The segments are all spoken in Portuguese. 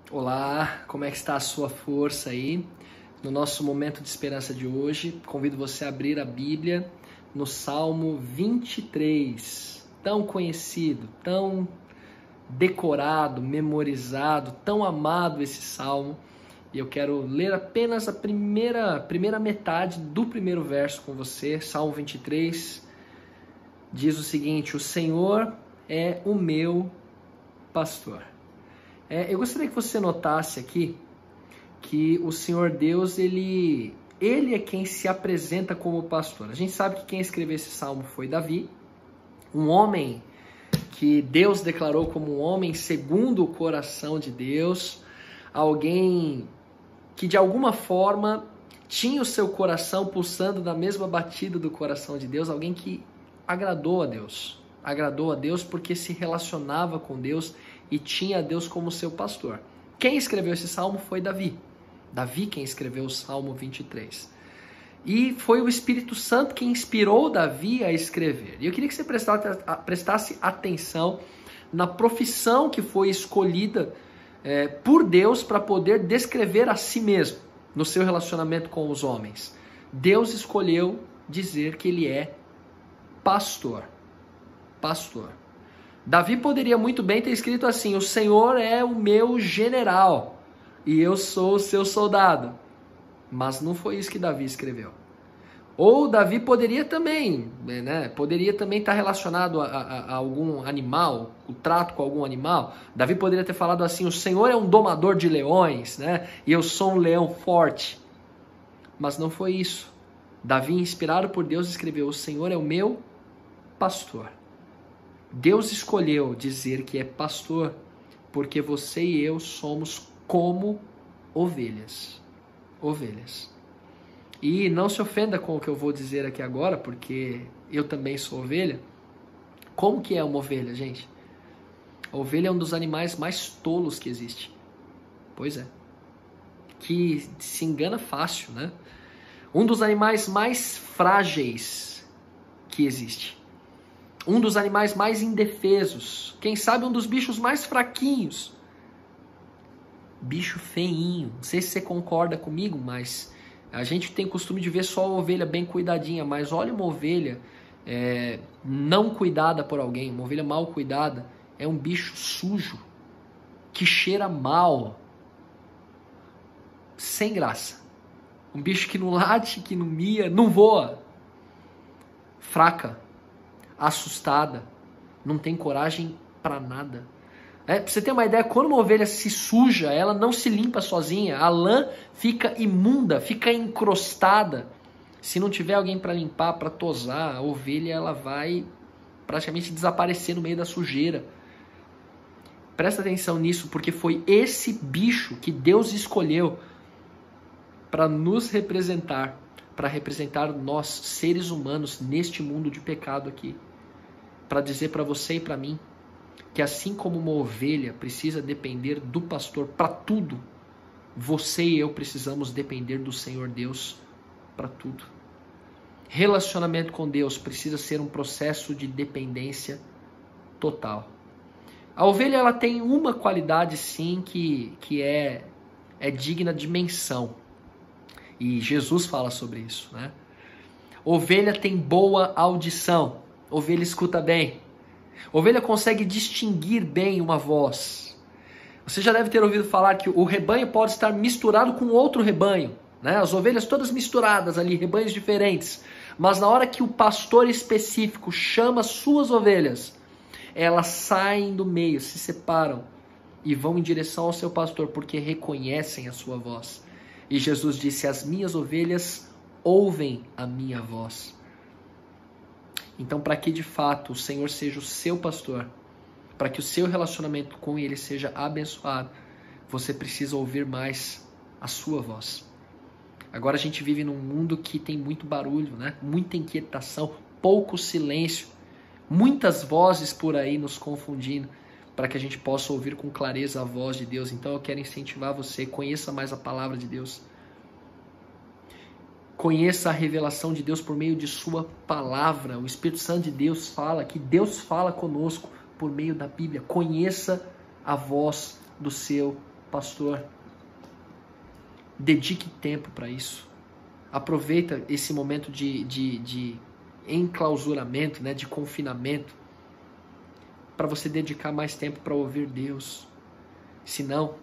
Olá, como é que está a sua força aí? No nosso momento de esperança de hoje, convido você a abrir a Bíblia no Salmo 23, tão conhecido, tão decorado, memorizado, tão amado esse salmo. E eu quero ler apenas a primeira metade do primeiro verso com você. Salmo 23 diz o seguinte: o Senhor é o meu pastor. Eu gostaria que você notasse aqui que o Senhor Deus, ele é quem se apresenta como pastor. A gente sabe que quem escreveu esse salmo foi Davi, um homem que Deus declarou como um homem segundo o coração de Deus, alguém que de alguma forma tinha o seu coração pulsando na mesma batida do coração de Deus, alguém que agradou a Deus porque se relacionava com Deus e tinha Deus como seu pastor. Quem escreveu esse salmo foi Davi. Davi quem escreveu o Salmo 23. E foi o Espírito Santo que inspirou Davi a escrever. E eu queria que você prestasse atenção na profissão que foi escolhida por Deus para poder descrever a si mesmo no seu relacionamento com os homens. Deus escolheu dizer que ele é pastor. Pastor. Davi poderia muito bem ter escrito assim: o Senhor é o meu general e eu sou o seu soldado. Mas não foi isso que Davi escreveu. Ou Davi poderia também estar relacionado a algum animal, o trato com algum animal. Davi poderia ter falado assim: o Senhor é um domador de leões, e eu sou um leão forte. Mas não foi isso. Davi, inspirado por Deus, escreveu: o Senhor é o meu pastor. Deus escolheu dizer que é pastor porque você e eu somos como ovelhas. Ovelhas. E não se ofenda com o que eu vou dizer aqui agora, porque eu também sou ovelha. Como que é uma ovelha, gente? A ovelha é um dos animais mais tolos que existe. Pois é. Que se engana fácil, né? Um dos animais mais frágeis que existe. Um dos animais mais indefesos. Quem sabe um dos bichos mais fraquinhos. Bicho feinho. Não sei se você concorda comigo, mas a gente tem costume de ver só a ovelha bem cuidadinha. Mas olha uma ovelha não cuidada por alguém, uma ovelha mal cuidada, é um bicho sujo, que cheira mal, sem graça. Um bicho que não late, que não mia, não voa. Fraca. Assustada, não tem coragem para nada. Pra você ter uma ideia, quando uma ovelha se suja, ela não se limpa sozinha, a lã fica imunda, fica encrostada. Se não tiver alguém para limpar, para tosar, a ovelha ela vai praticamente desaparecer no meio da sujeira. Presta atenção nisso, porque foi esse bicho que Deus escolheu para nos representar, para representar nós, seres humanos, neste mundo de pecado aqui. Para dizer para você e para mim que assim como uma ovelha precisa depender do pastor para tudo, você e eu precisamos depender do Senhor Deus para tudo. Relacionamento com Deus precisa ser um processo de dependência total. A ovelha ela tem uma qualidade sim que é digna de menção. E Jesus fala sobre isso, né? Ovelha tem boa audição. Ovelha escuta bem. Ovelha consegue distinguir bem uma voz. Você já deve ter ouvido falar que o rebanho pode estar misturado com outro rebanho, né? As ovelhas todas misturadas ali, rebanhos diferentes. Mas na hora que o pastor específico chama suas ovelhas, elas saem do meio, se separam e vão em direção ao seu pastor porque reconhecem a sua voz. E Jesus disse: as minhas ovelhas ouvem a minha voz. Então, para que de fato o Senhor seja o seu pastor, para que o seu relacionamento com Ele seja abençoado, você precisa ouvir mais a sua voz. Agora a gente vive num mundo que tem muito barulho, né? Muita inquietação, pouco silêncio, muitas vozes por aí nos confundindo, para que a gente possa ouvir com clareza a voz de Deus. Então eu quero incentivar você, conheça mais a palavra de Deus. Conheça a revelação de Deus por meio de sua palavra. O Espírito Santo de Deus fala, que Deus fala conosco por meio da Bíblia. Conheça a voz do seu pastor, dedique tempo para isso. Aproveita esse momento de enclausuramento, né, de confinamento, para você dedicar mais tempo para ouvir Deus. Senão,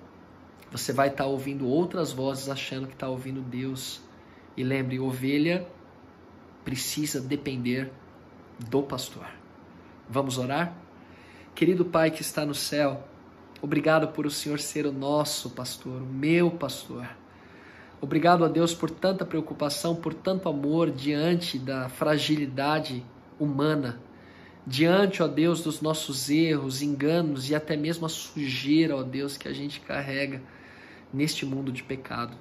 você vai estar ouvindo outras vozes achando que está ouvindo Deus. E lembre, ovelha precisa depender do pastor. Vamos orar? Querido Pai que está no céu, obrigado por o Senhor ser o nosso pastor, o meu pastor. Obrigado a Deus por tanta preocupação, por tanto amor diante da fragilidade humana, diante, ó Deus, dos nossos erros, enganos e até mesmo a sujeira, ó Deus, que a gente carrega neste mundo de pecado.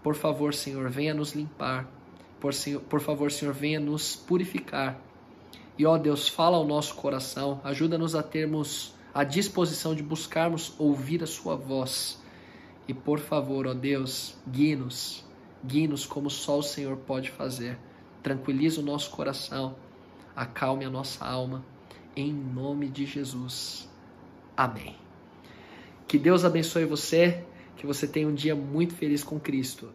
Por favor, Senhor, venha nos limpar. Por favor, Senhor, venha nos purificar. E, ó Deus, fala ao nosso coração, ajuda-nos a termos a disposição de buscarmos ouvir a sua voz. E, por favor, ó Deus, guie-nos como só o Senhor pode fazer. Tranquilize o nosso coração, acalme a nossa alma, em nome de Jesus. Amém. Que Deus abençoe você, que você tenha um dia muito feliz com Cristo.